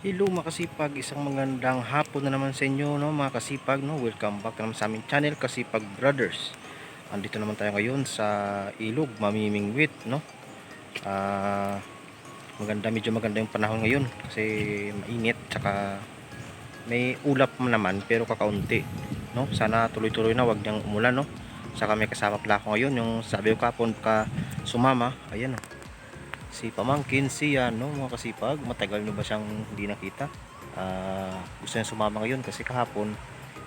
Hello mga kasipag, isang magandang hapon na naman sa inyo, no mga kasipag, no. Welcome back na naman sa aming channel, Kasipag Brothers. Andito naman tayo ngayon sa ilog, mamimingwit, no. Medyo maganda yung panahon ngayon kasi mainit, tsaka may ulap naman pero kakaunti, no. Sana tuloy-tuloy na, wag niyang umulan, no. Saka may kasama pala ako ngayon, yung sabi ko kapon ka sumama, ayan, no. Si pamangkin siya, no mga kasipag, matagal nyo ba siyang hindi nakita? Gusto niya sumama ngayon kasi kahapon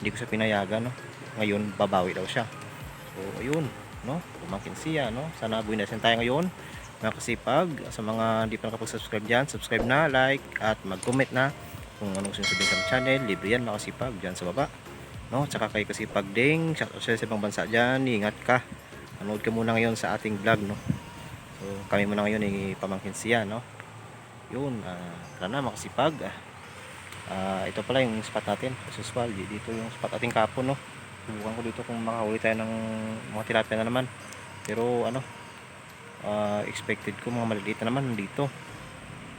hindi ko siya pinayagan, no. Ngayon babawi daw siya, so ayun, no, pamangkin siya, no. Sana buhay na tayo ngayon mga kasipag. Sa mga hindi pa nakapag-subscribe dyan, subscribe na, like at mag-comment na kung anong gusto nyo sabihin sa channel. Libre yan mga kasipag, dyan sa baba, no. Tsaka kay kasipag ding shoutout sa ibang bansa dyan, ingat ka, manood ka muna ngayon sa ating vlog, no. So kami muna ngayon ay pamangkin siya, no. Yun, tara na makasipag. Ito pala yung spot natin sa usual. Dito yung spot ating kapon, no. Subukan ko dito kung makahuli tayo ng mga tilapia na naman. Pero ano, expected ko mga maliliit na naman dito.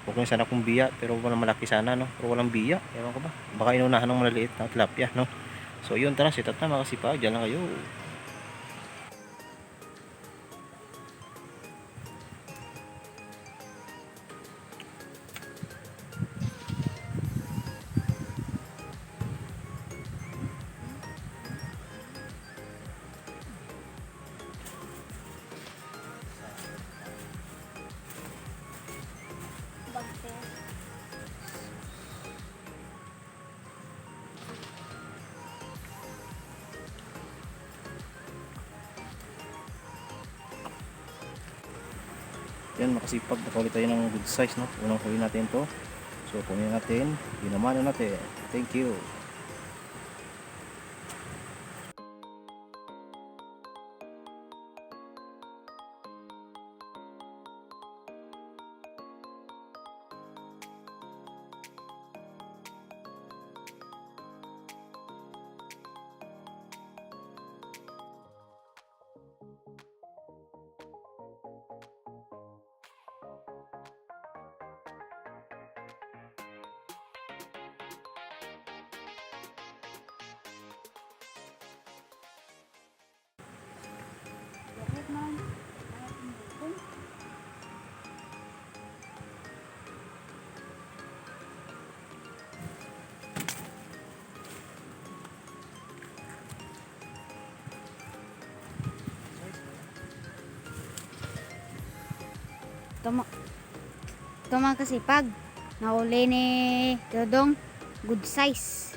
Okay sana kung biya, pero walang malaki sana, no. Pero walang biya, ewan ko ba, baka inunahan ng maliliit na tilapia, no. So yun, tara, sitat na makasipag, dyan lang kayo. Yan makasipag, nakahuli tayo ng good size, no. Unang huli natin to, so kunin natin, ginamano natin. Thank you. Ito mga kasipag, nahuli ni Dodong, good size.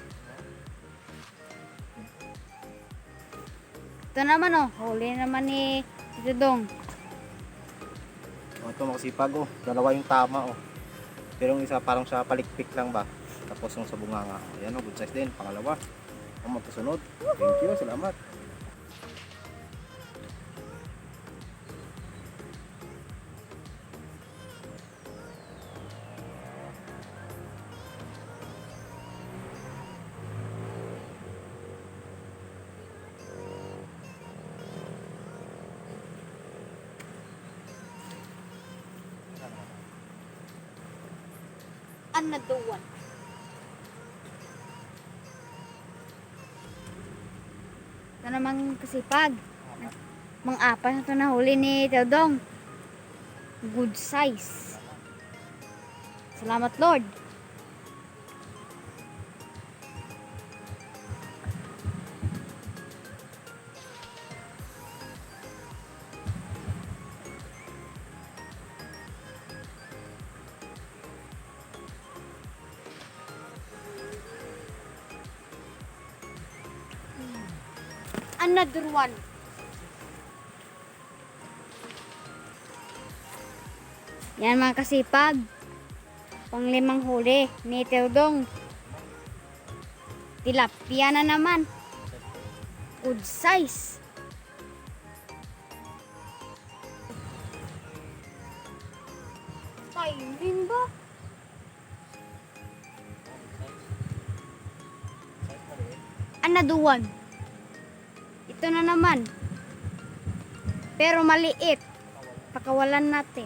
Ito naman huli naman ni Dodong. Ito makasipag, dalawa yung tama, pero yung isa parang sa palikpik lang ba, tapos yung sa bunganga, ayan, good size din, pangalawa. Magkasunod, thank you, salamat. Another one. Ito naman kasipag, mga-apat na ito nahuli ni Dodong, good size. Salamat Lord. Another one. Yan mga kasipag, panglimang huli ni Teodong. Tilapia na naman, good size. Timing ba? Another one. Ito na naman, pero maliit, pakawalan natin.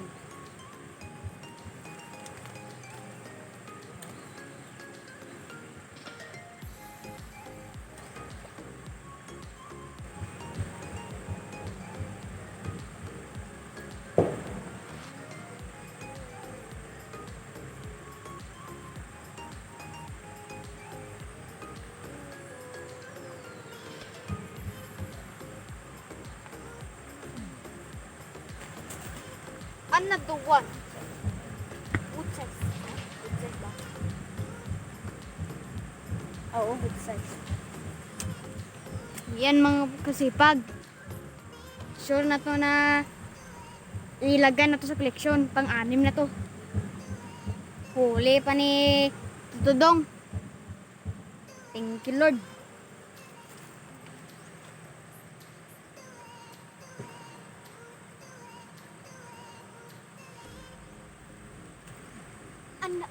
Another one. Good size. Good size ba? Oo, good size. Yan mga kasipag. Sure na to na ilagay na to sa koleksyon. Pang-anim na to. Huli pa ni Tutudong. Thank you, Lord. Ano?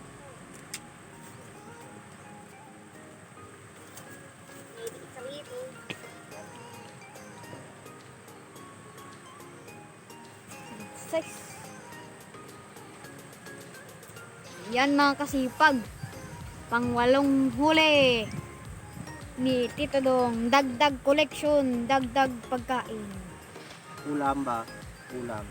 Size. Yan mga kasipag. Pangwalong huli ni Tito Dong. Dagdag collection, dagdag pagkain. Ulam ba? Ulam.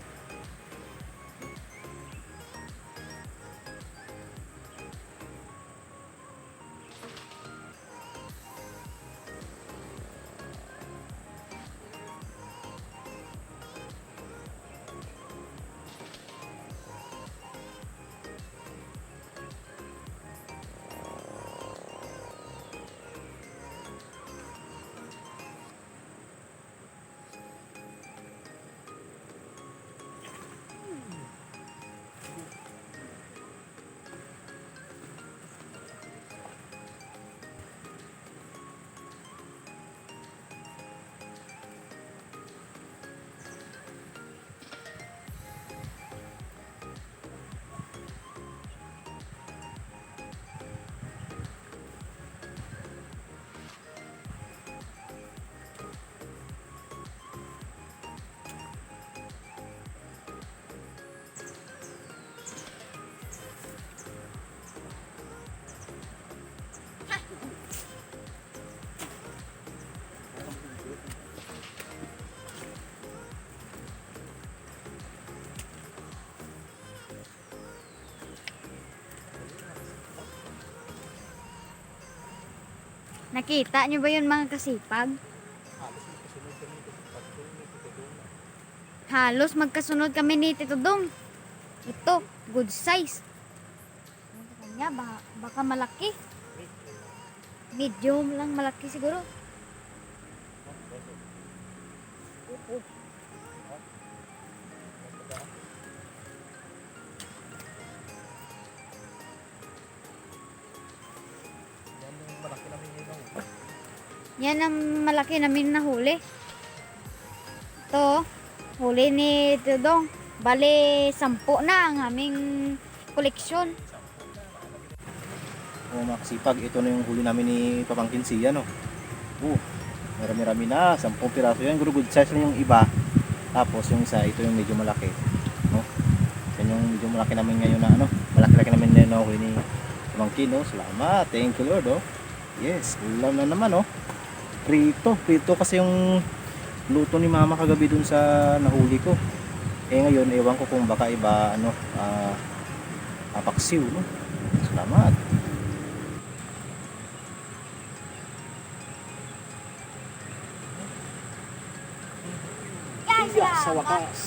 Nakita nyo ba yun mga kasipag? Halos magkasunod kami ni Tito Dong. Ito, good size. Ano kanya, baka malaki. Medium lang malaki siguro. Yan ang malaki namin nahuli. Ito, huli ni Tito Dong. Bale, 10 na ang aming koleksyon. O mga kasipag, ito na yung huli namin ni Pamangkin Sia, no? Marami-rami na, 10 piraso yan. Guru, good size lang yung iba. Tapos yung isa, ito yung medyo malaki, no? Yan yung medyo malaki namin ngayon na, ano? Malaki-laki namin ngayon na huli ni Pamangkin, no? Salamat, thank you Lord, oh. Yes, ulam na naman, oh. Prito kasi yung luto ni mama kagabi dun sa nahuli ko. Ngayon, ewan ko kung baka iba, ano, paksiw, no? Salamat. Sa wakas.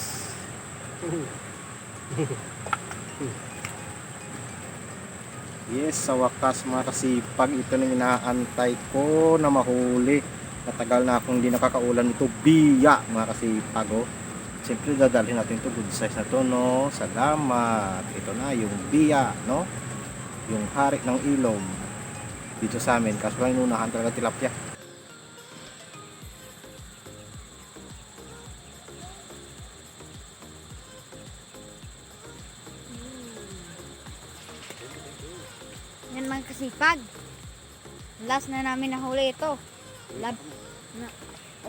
Yes, sa wakas mga kasipag, ito na inaantay ko na mahuli. Matagal na akong hindi nakakaulan nito, biya mga kasipag, oh. Siyempre dadalhin natin ito, good size na to, no? Salamat. Ito na yung biya, no? Yung hari ng ilom dito sa amin, kaso lang inunahan talaga tilapia. Yan mga kasipag. Last na namin nahuli ito.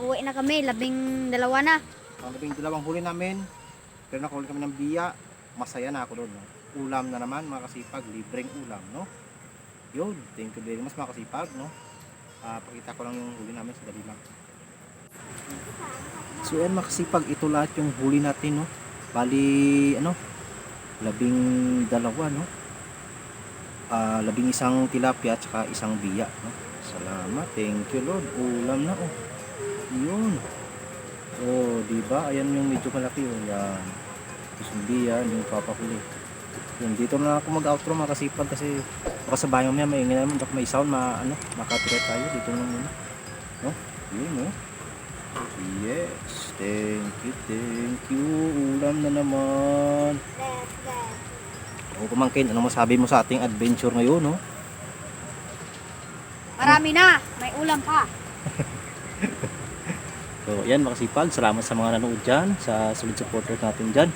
Uwi na kami, 12 na. Ang labing 2 huli namin, pero nakahuli kami ng biya. Masaya na ako doon, no? Ulam na naman mga kasipag, libreng ulam, no? Yun, thank you very much mga kasipag, no? Pakita ko lang yung huli namin sa dali lang. So yan mga kasipag, ito lahat yung huli natin, no? Bali, ano? 12, no? 11 tilapia at saka 1 biya, no? Salamat, thank you Lord. Ulam na, oh. Yun. Oh, di ba? Ayan yung medyo malaki, oh. Yan. Sundi yan, yung papakuli. Yun, dito na ako mag-outro mga kasipag kasi baka sa bahay mamaya maingay naman, baka may sound, makapirate tayo dito na muna. No? Yun, no? Yes, thank you. Ulam na naman. O kumangkin, ano masabi mo sa ating adventure ngayon, no? Marami na, may ulam pa. So, yan mga kasipag, salamat sa mga nanood dyan, sa solid supporters natin dyan,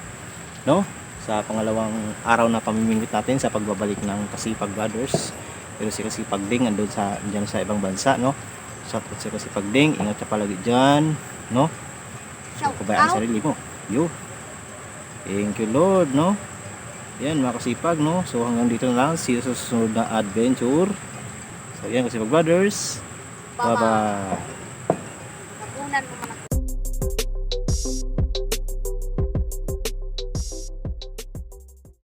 no? Sa pangalawang araw na pamimingwit natin sa pagbabalik ng Kasipag Brothers. Pero si Kasipag Ding andun dyan sa ibang bansa, no? Shout out si Kasipag Ding, ingat ka palagi dyan, no? Shout Pabayaan out. sarili mo. Yo. Thank you Lord, no? Yan mga kasipag, no? So hanggang dito na lang, see you sa susunod na adventure. So yan Kasipag Brothers. Bye-bye. Bye-bye. Tapunan mo